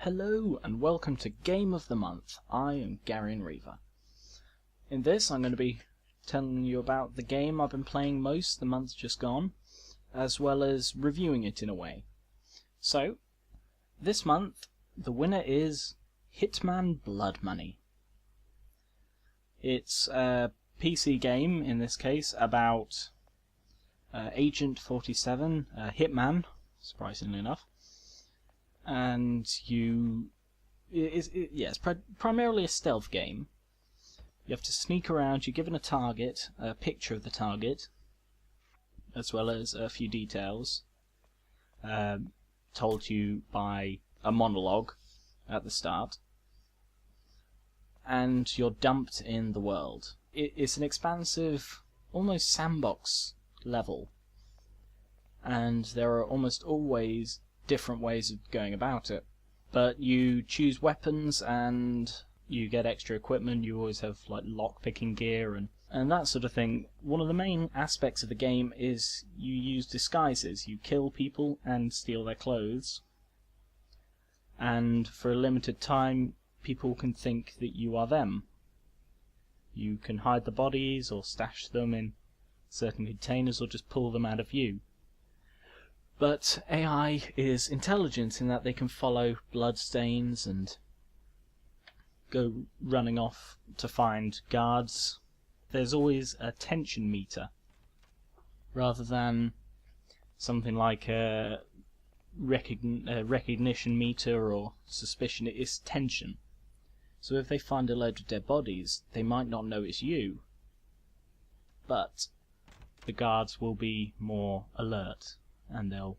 Hello and welcome to Game of the Month. I am Garion Reaver. In this I'm going to be telling you about the game I've been playing most the month just gone, as well as reviewing it in a way. So, this month the winner is Hitman Blood Money. It's a PC game, in this case, about Agent 47, Hitman, surprisingly enough. And it's primarily a stealth game. You have to sneak around, you're given a target, a picture of the target, as well as a few details, told to you by a monologue at the start, and you're dumped in the world. It's an expansive, almost sandbox level, and there are almost always different ways of going about it. But you choose weapons and you get extra equipment. You always have like lock-picking gear and that sort of thing. One of the main aspects of the game is you use disguises. You kill people and steal their clothes, and for a limited time people can think that you are them. You can hide the bodies or stash them in certain containers or just pull them out of view. But AI is intelligent in that they can follow bloodstains and go running off to find guards. There's always a tension meter, rather than something like a recognition meter or suspicion. It is tension. So if they find a load of dead bodies, they might not know it's you, but the guards will be more alert, and they'll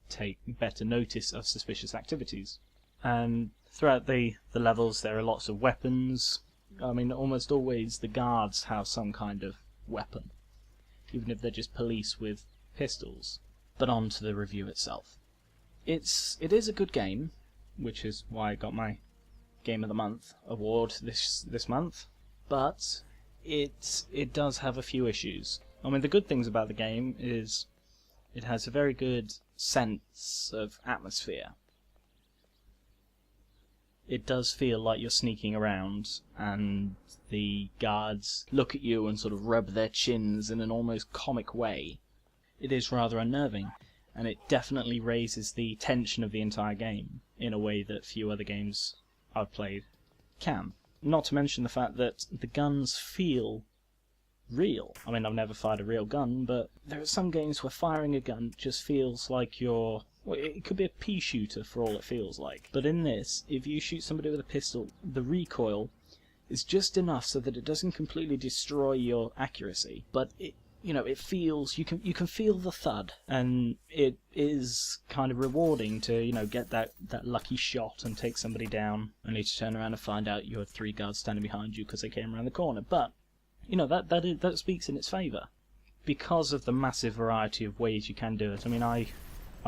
take better notice of suspicious activities. And throughout the levels there are lots of weapons. I mean, almost always the guards have some kind of weapon, even if they're just police with pistols. But on to the review itself. It is a good game, which is why I got my Game of the Month award this month, but it does have a few issues. I mean, the good things about the game is it has a very good sense of atmosphere. It does feel like you're sneaking around, and the guards look at you and sort of rub their chins in an almost comic way. It is rather unnerving, and it definitely raises the tension of the entire game in a way that few other games I've played can. Not to mention the fact that the guns feel real. I mean, I've never fired a real gun, but there are some games where firing a gun just feels like well, it could be a pea shooter for all it feels like. But in this, if you shoot somebody with a pistol, the recoil is just enough so that it doesn't completely destroy your accuracy, but it feels, you can feel the thud, and it is kind of rewarding to, get that lucky shot and take somebody down, only to turn around and find out you had 3 guards standing behind you because they came around the corner. But that speaks in its favour, because of the massive variety of ways you can do it. I mean, I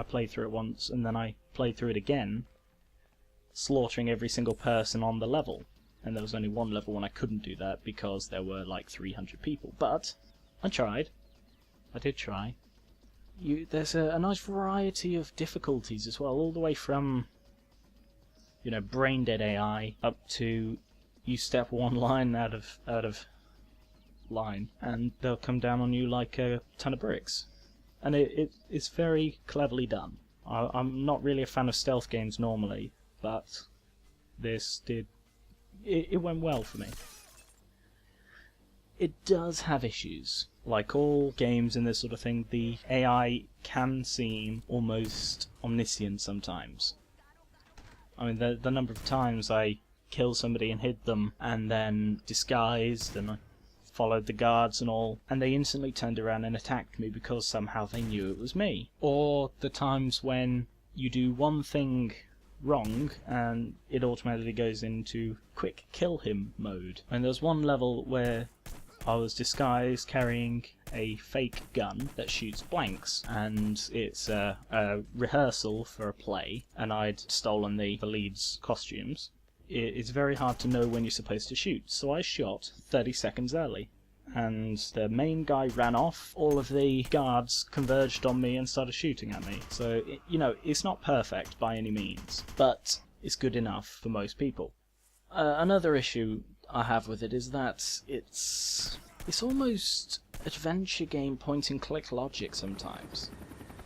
played through it once, and then I played through it again, slaughtering every single person on the level. And there was only one level when I couldn't do that because there were like 300 people. But I tried. I did try. There's a nice variety of difficulties as well, all the way from brain dead AI up to you step one line out of line and they'll come down on you like a ton of bricks. And it's very cleverly done. I'm not really a fan of stealth games normally, but this it went well for me. It does have issues. Like all games in this sort of thing, the AI can seem almost omniscient sometimes. I mean, the number of times I killed somebody and hid them and then disguised and I followed the guards and all, and they instantly turned around and attacked me because somehow they knew it was me. Or the times when you do one thing wrong and it automatically goes into quick kill him mode. And there was one level where I was disguised carrying a fake gun that shoots blanks, and it's a rehearsal for a play, and I'd stolen the lead's costumes. It's very hard to know when you're supposed to shoot, so I shot 30 seconds early. And the main guy ran off, all of the guards converged on me and started shooting at me. So, it's not perfect by any means, but is good enough for most people. Another issue I have with it is that it's almost adventure game point and click logic sometimes.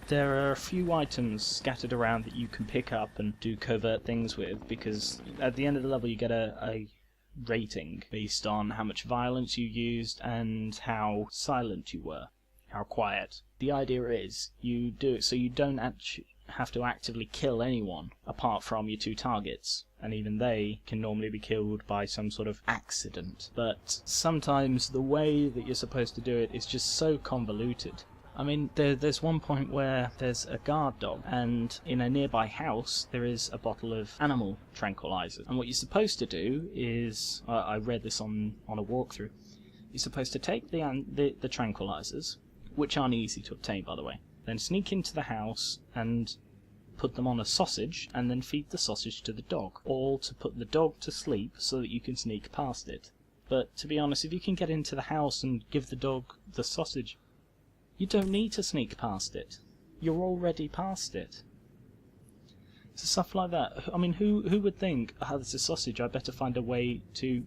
There are a few items scattered around that you can pick up and do covert things with, because at the end of the level you get a rating based on how much violence you used and how silent you were, how quiet. The idea is you do it so you don't actually have to actively kill anyone apart from your two targets, and even they can normally be killed by some sort of accident. But sometimes the way that you're supposed to do it is just so convoluted. I mean, there's one point where there's a guard dog, and in a nearby house there is a bottle of animal tranquilizers. And what you're supposed to do is, I read this on a walkthrough, you're supposed to take the tranquilizers, which aren't easy to obtain by the way, then sneak into the house and put them on a sausage, and then feed the sausage to the dog, all to put the dog to sleep so that you can sneak past it. But to be honest, if you can get into the house and give the dog the sausage, you don't need to sneak past it. You're already past it. So stuff like that. I mean, who would think, there's a sausage, I better find a way to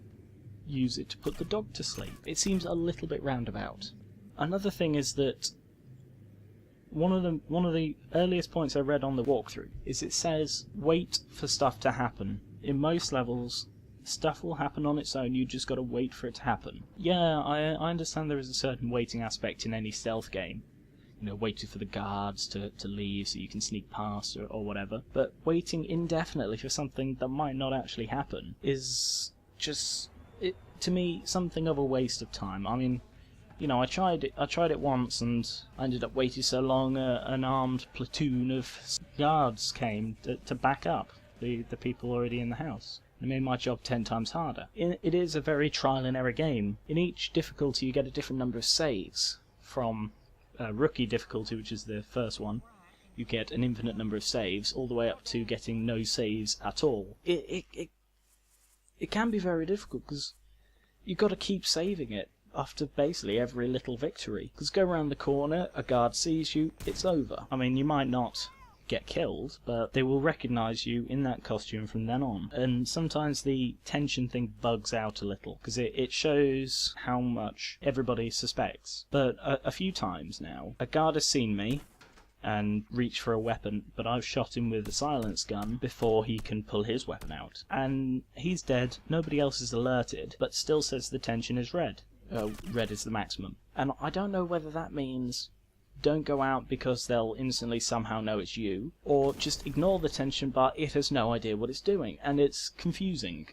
use it to put the dog to sleep? It seems a little bit roundabout. Another thing is that one of the earliest points I read on the walkthrough is it says wait for stuff to happen. In most levels, stuff will happen on its own, you just gotta wait for it to happen. Yeah, I understand there is a certain waiting aspect in any stealth game. You know, waiting for the guards to leave so you can sneak past or whatever. But waiting indefinitely for something that might not actually happen is just, to me, something of a waste of time. I mean, you know, I tried it once and I ended up waiting so long an armed platoon of guards came to back up the people already in the house. It made my job 10 times harder. It is a very trial and error game. In each difficulty you get a different number of saves. From rookie difficulty, which is the first one, you get an infinite number of saves, all the way up to getting no saves at all. It can be very difficult because you've got to keep saving it after basically every little victory. Because go around the corner, a guard sees you, it's over. I mean, you might not get killed, but they will recognise you in that costume from then on. And sometimes the tension thing bugs out a little, because it shows how much everybody suspects. But a few times now, a guard has seen me and reached for a weapon, but I've shot him with a silence gun before he can pull his weapon out. And he's dead, nobody else is alerted, but still says the tension is red. Red is the maximum. And I don't know whether that means don't go out because they'll instantly somehow know it's you, or just ignore the tension bar, it has no idea what it's doing, and it's confusing.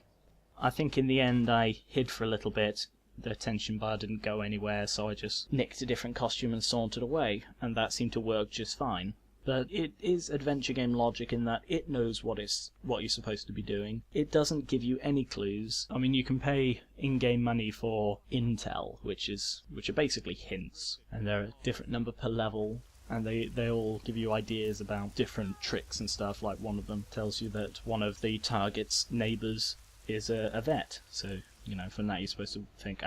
I think in the end I hid for a little bit, the tension bar didn't go anywhere, so I just nicked a different costume and sauntered away, and that seemed to work just fine. But it is adventure game logic in that it knows what you're supposed to be doing. It doesn't give you any clues. I mean, you can pay in-game money for intel, which are basically hints, and they're a different number per level, and they all give you ideas about different tricks and stuff. Like one of them tells you that one of the target's neighbours is a vet, so you know from that you're supposed to think,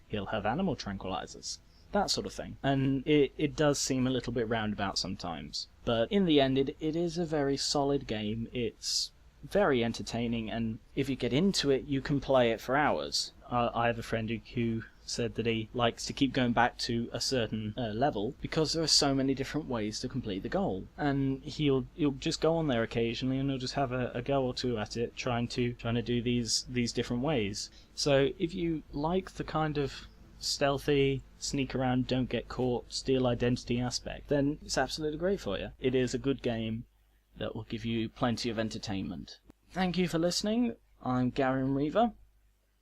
he'll have animal tranquilizers. That sort of thing. And it does seem a little bit roundabout sometimes. But in the end, it is a very solid game. It's very entertaining, and if you get into it, you can play it for hours. I have a friend who said that he likes to keep going back to a certain level because there are so many different ways to complete the goal. And he'll just go on there occasionally and he'll just have a go or two at it, trying to do these different ways. So if you like the kind of stealthy, sneak around, don't get caught, steal identity aspect, then it's absolutely great for you. It is a good game that will give you plenty of entertainment. Thank you for listening. I'm Garen Reaver.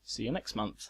See you next month.